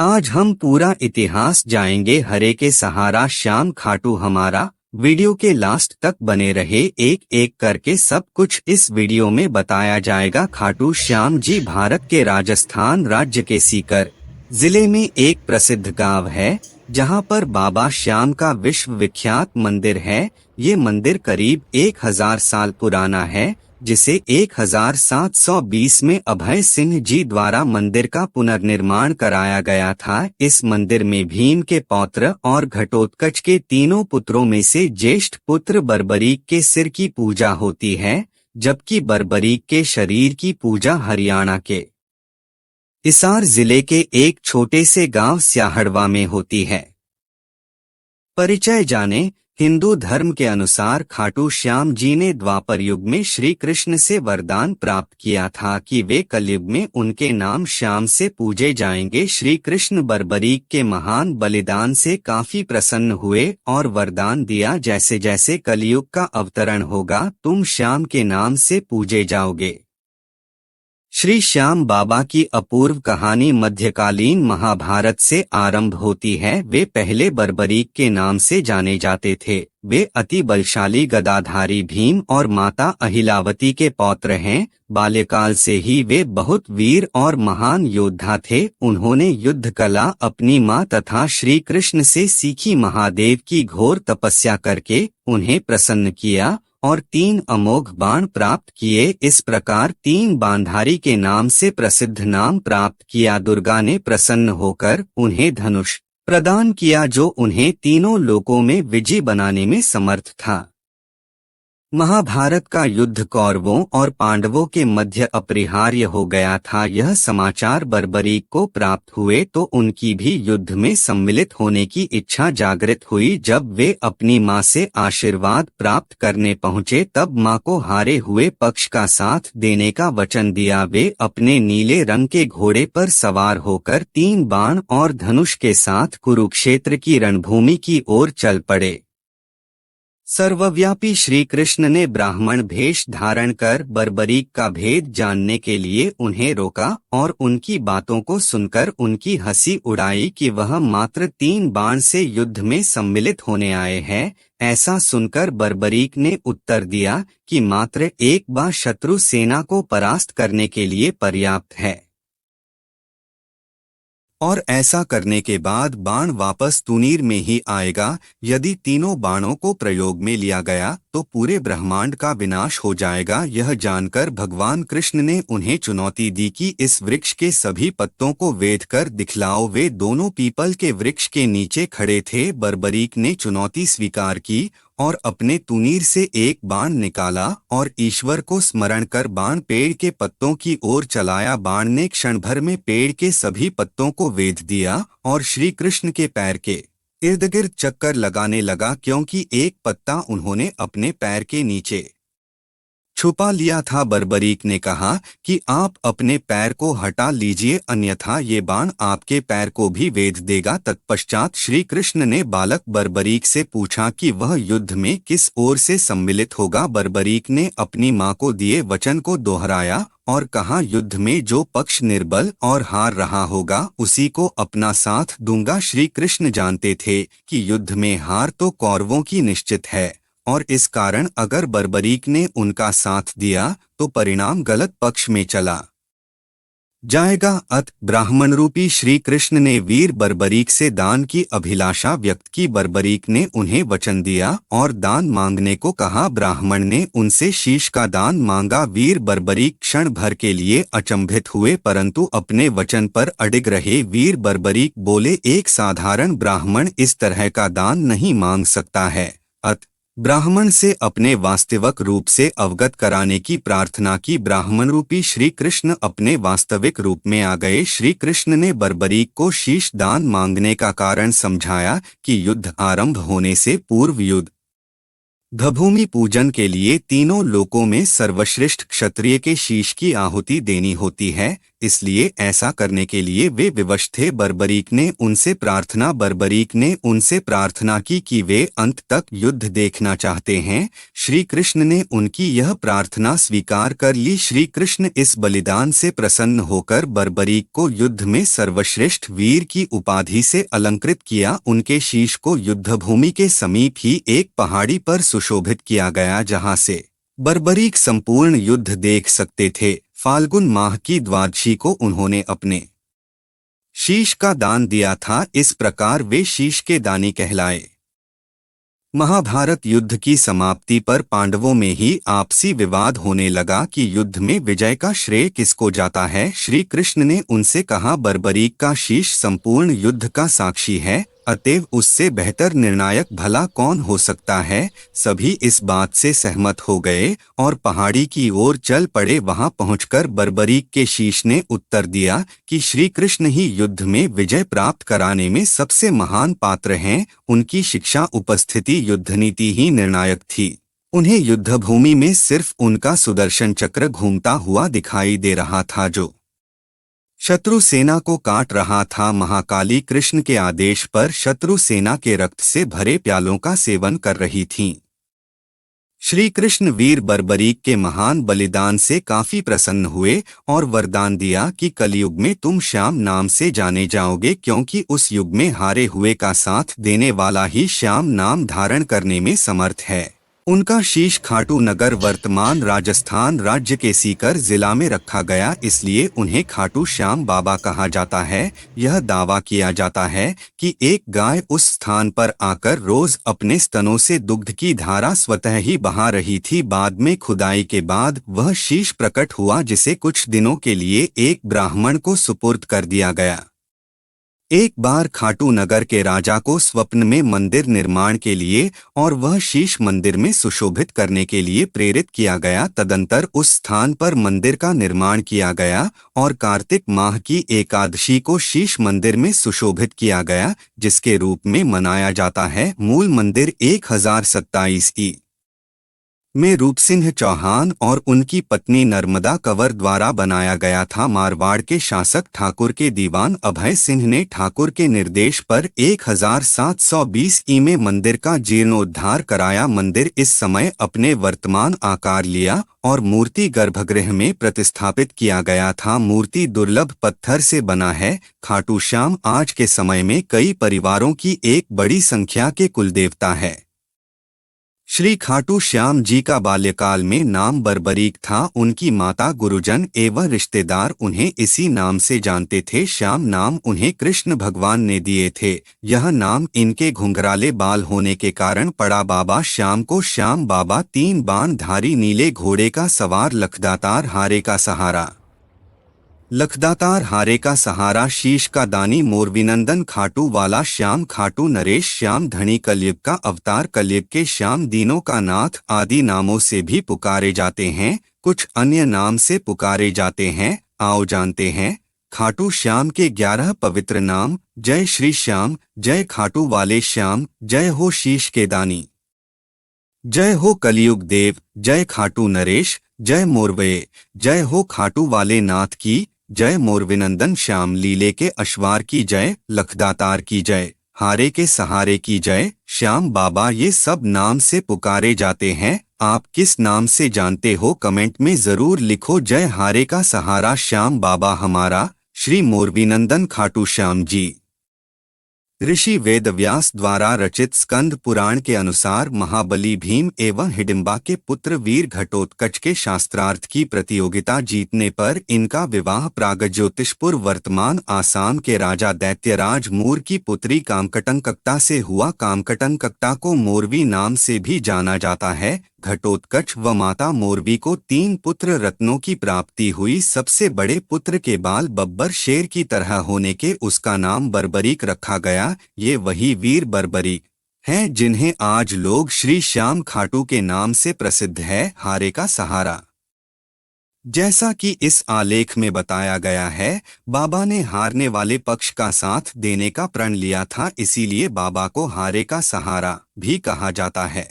आज हम पूरा इतिहास जाएंगे। हरे के सहारा श्याम खाटू हमारा। वीडियो के लास्ट तक बने रहे, एक एक करके सब कुछ इस वीडियो में बताया जाएगा। खाटू श्याम जी भारत के राजस्थान राज्य के सीकर जिले में एक प्रसिद्ध गांव है, जहां पर बाबा श्याम का विश्व विख्यात मंदिर है। ये मंदिर करीब 1000 साल पुराना है, जिसे 1720 में अभय सिंह जी द्वारा मंदिर का पुनर्निर्माण कराया गया था। इस मंदिर में भीम के पौत्र और घटोत्कच के तीनों पुत्रों में से ज्येष्ठ पुत्र बर्बरीक के सिर की पूजा होती है, जबकि बर्बरीक के शरीर की पूजा हरियाणा के हिसार जिले के एक छोटे से गांव स्याहड़वा में होती है। परिचय जाने। हिंदू धर्म के अनुसार खाटू श्याम जी ने द्वापर युग में श्री कृष्ण से वरदान प्राप्त किया था कि वे कलयुग में उनके नाम श्याम से पूजे जाएंगे। श्री कृष्ण बर्बरीक के महान बलिदान से काफी प्रसन्न हुए और वरदान दिया, जैसे जैसे कलयुग का अवतरण होगा तुम श्याम के नाम से पूजे जाओगे। श्री श्याम बाबा की अपूर्व कहानी मध्यकालीन महाभारत से आरंभ होती है। वे पहले बर्बरीक के नाम से जाने जाते थे। वे अति बलशाली गदाधारी भीम और माता अहिलावती के पौत्र हैं। बाल्यकाल से ही वे बहुत वीर और महान योद्धा थे। उन्होंने युद्ध कला अपनी मां तथा श्री कृष्ण से सीखी। महादेव की घोर तपस्या करके उन्हें प्रसन्न किया और 3 अमोघ बाण प्राप्त किए। इस प्रकार 3 बाणधारी के नाम से प्रसिद्ध नाम प्राप्त किया। दुर्गा ने प्रसन्न होकर उन्हें धनुष प्रदान किया, जो उन्हें तीनों लोकों में विजयी बनाने में समर्थ था। महाभारत का युद्ध कौरवों और पांडवों के मध्य अपरिहार्य हो गया था। यह समाचार बर्बरीक को प्राप्त हुए तो उनकी भी युद्ध में सम्मिलित होने की इच्छा जागृत हुई। जब वे अपनी मां से आशीर्वाद प्राप्त करने पहुंचे, तब मां को हारे हुए पक्ष का साथ देने का वचन दिया। वे अपने नीले रंग के घोड़े पर सवार होकर 3 बाण और धनुष के साथ कुरुक्षेत्र की रणभूमि की ओर चल पड़े। सर्वव्यापी श्री कृष्ण ने ब्राह्मण भेष धारण कर बर्बरीक का भेद जानने के लिए उन्हें रोका और उनकी बातों को सुनकर उनकी हंसी उड़ाई कि वह मात्र 3 बाण से युद्ध में सम्मिलित होने आए हैं। ऐसा सुनकर बर्बरीक ने उत्तर दिया कि मात्र एक बाण शत्रु सेना को परास्त करने के लिए पर्याप्त है, और ऐसा करने के बाद बाण वापस तुनीर में ही आएगा। यदि तीनों बाणों को प्रयोग में लिया गया तो पूरे ब्रह्मांड का विनाश हो जाएगा। यह जानकर भगवान कृष्ण ने उन्हें चुनौती दी कि इस वृक्ष के सभी पत्तों को वेद कर दिखलाओ। वे दोनों पीपल के वृक्ष के नीचे खड़े थे। बर्बरीक ने चुनौती स्वीकार की और अपने तुनीर से एक बाण निकाला और ईश्वर को स्मरण कर बाण पेड़ के पत्तों की ओर चलाया। बाण ने क्षण भर में पेड़ के सभी पत्तों को वेध दिया और श्री कृष्ण के पैर के इर्द गिर्द चक्कर लगाने लगा, क्योंकि एक पत्ता उन्होंने अपने पैर के नीचे छुपा लिया था। बर्बरीक ने कहा कि आप अपने पैर को हटा लीजिए, अन्यथा ये बाण आपके पैर को भी वेध देगा। तत्पश्चात श्री कृष्ण ने बालक बर्बरीक से पूछा कि वह युद्ध में किस ओर से सम्मिलित होगा। बर्बरीक ने अपनी मां को दिए वचन को दोहराया और कहा, युद्ध में जो पक्ष निर्बल और हार रहा होगा उसी को अपना साथ दूंगा। श्री कृष्ण जानते थे कि युद्ध में हार तो कौरवों की निश्चित है, और इस कारण अगर बर्बरीक ने उनका साथ दिया तो परिणाम गलत पक्ष में चला जाएगा। ब्राह्मण रूपी श्री कृष्ण ने वीर बर्बरीक से दान की अभिलाषा व्यक्त की। बर्बरीक ने उन्हें वचन दिया और दान मांगने को कहा। ब्राह्मण ने उनसे शीश का दान मांगा। वीर बर्बरीक क्षण भर के लिए अचंभित हुए, परंतु अपने वचन पर अडिग रहे। वीर बर्बरीक बोले, एक साधारण ब्राह्मण इस तरह का दान नहीं मांग सकता है। ब्राह्मण से अपने वास्तविक रूप से अवगत कराने की प्रार्थना की। ब्राह्मण रूपी श्री कृष्ण अपने वास्तविक रूप में आ गए। श्री कृष्ण ने बर्बरीक को शीश दान मांगने का कारण समझाया कि युद्ध आरंभ होने से पूर्व युद्ध भूमि पूजन के लिए तीनों लोकों में सर्वश्रेष्ठ क्षत्रिय के शीश की आहुति देनी होती है। इसलिए ऐसा करने के लिए वे विवश थे। बर्बरीक ने उनसे प्रार्थना की कि वे अंत तक युद्ध देखना चाहते हैं। श्री कृष्ण ने उनकी यह प्रार्थना स्वीकार कर ली। श्री कृष्ण इस बलिदान से प्रसन्न होकर बर्बरीक को युद्ध में सर्वश्रेष्ठ वीर की उपाधि से अलंकृत किया। उनके शीश को युद्धभूमि के समीप ही एक पहाड़ी पर सुशोभित किया गया, जहां से बर्बरीक संपूर्ण युद्ध देख सकते थे। फाल्गुन माह की द्वादशी को उन्होंने अपने शीश का दान दिया था। इस प्रकार वे शीश के दानी कहलाए। महाभारत युद्ध की समाप्ति पर पांडवों में ही आपसी विवाद होने लगा कि युद्ध में विजय का श्रेय किसको जाता है। श्री कृष्ण ने उनसे कहा, बर्बरीक का शीश संपूर्ण युद्ध का साक्षी है, अतएव उससे बेहतर निर्णायक भला कौन हो सकता है। सभी इस बात से सहमत हो गए और पहाड़ी की ओर चल पड़े। वहां पहुंचकर बर्बरीक के शीश ने उत्तर दिया कि श्री कृष्ण ही युद्ध में विजय प्राप्त कराने में सबसे महान पात्र हैं। उनकी शिक्षा उपस्थिति युद्धनीति ही निर्णायक थी। उन्हें युद्धभूमि में सिर्फ उनका सुदर्शन चक्र घूमता हुआ दिखाई दे रहा था, जो शत्रु सेना को काट रहा था। महाकाली कृष्ण के आदेश पर शत्रु सेना के रक्त से भरे प्यालों का सेवन कर रही थीं। श्री कृष्ण वीर बर्बरीक के महान बलिदान से काफी प्रसन्न हुए और वरदान दिया कि कलयुग में तुम श्याम नाम से जाने जाओगे, क्योंकि उस युग में हारे हुए का साथ देने वाला ही श्याम नाम धारण करने में समर्थ है। उनका शीश खाटू नगर वर्तमान राजस्थान राज्य के सीकर जिला में रखा गया, इसलिए उन्हें खाटू श्याम बाबा कहा जाता है। यह दावा किया जाता है कि एक गाय उस स्थान पर आकर रोज अपने स्तनों से दुग्ध की धारा स्वतः ही बहा रही थी। बाद में खुदाई के बाद वह शीश प्रकट हुआ, जिसे कुछ दिनों के लिए एक ब्राह्मण को सुपुर्द कर दिया गया। एक बार खाटू नगर के राजा को स्वप्न में मंदिर निर्माण के लिए और वह शीश मंदिर में सुशोभित करने के लिए प्रेरित किया गया। तदंतर उस स्थान पर मंदिर का निर्माण किया गया और कार्तिक माह की एकादशी को शीश मंदिर में सुशोभित किया गया, जिसके रूप में मनाया जाता है। मूल मंदिर 1027 ई में रूपसिंह चौहान और उनकी पत्नी नर्मदा कंवर द्वारा बनाया गया था। मारवाड़ के शासक ठाकुर के दीवान अभय सिंह ने ठाकुर के निर्देश पर 1720 ई में मंदिर का जीर्णोद्धार कराया। मंदिर इस समय अपने वर्तमान आकार लिया और मूर्ति गर्भगृह में प्रतिस्थापित किया गया था। मूर्ति दुर्लभ पत्थर से बना है। खाटू श्याम आज के समय में कई परिवारों की एक बड़ी संख्या के कुलदेवता है। श्री खाटू श्याम जी का बाल्यकाल में नाम बर्बरीक था। उनकी माता, गुरुजन एवं रिश्तेदार उन्हें इसी नाम से जानते थे। श्याम नाम उन्हें कृष्ण भगवान ने दिए थे। यह नाम इनके घुंघराले बाल होने के कारण पड़ा। बाबा श्याम को श्याम बाबा 3 बाण धारी नीले घोड़े का सवार लखदातार हारे का सहारा। लखदातार हारे का सहारा शीश का दानी मोरविनंदन खाटू वाला श्याम खाटू नरेश श्याम धनी कलयुग का अवतार कलयुग के श्याम दीनों का नाथ आदि नामों से भी पुकारे जाते हैं। कुछ अन्य नाम से पुकारे जाते हैं। आओ जानते हैं खाटू श्याम के 11 पवित्र नाम। जय श्री श्याम, जय खाटू वाले श्याम, जय हो शीश के दानी, जय हो कलयुग देव, जय खाटू नरेश, जय मोरवे, जय हो खाटू वाले नाथ की जय, मोरविनंदन श्याम लीले के अश्वार की जय, लखदातार की जय, हारे के सहारे की जय, श्याम बाबा, ये सब नाम से पुकारे जाते हैं। आप किस नाम से जानते हो कमेंट में जरूर लिखो। जय हारे का सहारा श्याम बाबा हमारा, श्री मोरविनंदन खाटू श्याम जी। ऋषि वेदव्यास द्वारा रचित स्कंद पुराण के अनुसार महाबली भीम एवं हिडिंबा के पुत्र वीर घटोत्कच के शास्त्रार्थ की प्रतियोगिता जीतने पर इनका विवाह प्रागज्योतिषपुर वर्तमान आसाम के राजा दैत्यराज मूर की पुत्री कामकटंकक्ता से हुआ। कामकटंकक्ता को मोरवी नाम से भी जाना जाता है। घटोत्कच व माता मोरवी को 3 पुत्र रत्नों की प्राप्ति हुई। सबसे बड़े पुत्र के बाल बब्बर शेर की तरह होने के उसका नाम बर्बरीक रखा गया। ये वही वीर बर्बरीक हैं जिन्हें आज लोग श्री श्याम खाटू के नाम से प्रसिद्ध है। हारे का सहारा, जैसा कि इस आलेख में बताया गया है, बाबा ने हारने वाले पक्ष का साथ देने का प्रण लिया था, इसीलिए बाबा को हारे का सहारा भी कहा जाता है।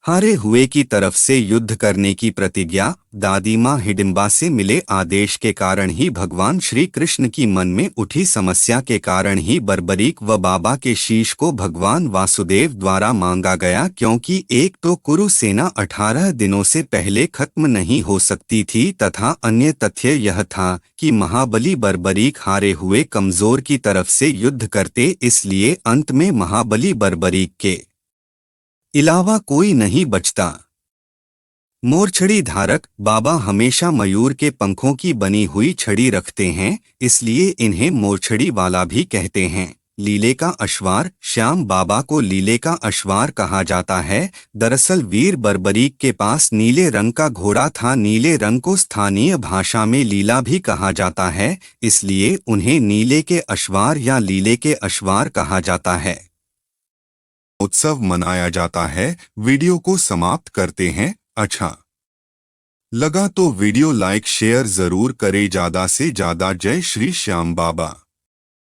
हारे हुए की तरफ से युद्ध करने की प्रतिज्ञा। दादी माँ हिडिंबा से मिले आदेश के कारण ही भगवान श्री कृष्ण की मन में उठी समस्या के कारण ही बर्बरीक व बाबा के शीश को भगवान वासुदेव द्वारा मांगा गया, क्योंकि एक तो कुरु सेना 18 दिनों से पहले खत्म नहीं हो सकती थी तथा अन्य तथ्य यह था कि महाबली बर्बरीक हारे हुए कमजोर की तरफ से युद्ध करते, इसलिए अंत में महाबली बर्बरीक के इलावा कोई नहीं बचता। मोरछड़ी धारक बाबा हमेशा मयूर के पंखों की बनी हुई छड़ी रखते हैं, इसलिए इन्हें मोरछड़ी वाला भी कहते हैं। लीले का अश्वार श्याम बाबा को लीले का अश्वार कहा जाता है। दरअसल वीर बर्बरीक के पास नीले रंग का घोड़ा था। नीले रंग को स्थानीय भाषा में लीला भी कहा जाता है, इसलिए उन्हें नीले के अश्वार या लीले के अश्वार कहा जाता है। उत्सव मनाया जाता है। वीडियो को समाप्त करते हैं। अच्छा लगा तो वीडियो लाइक शेयर जरूर करें। ज्यादा से ज्यादा जय श्री श्याम बाबा।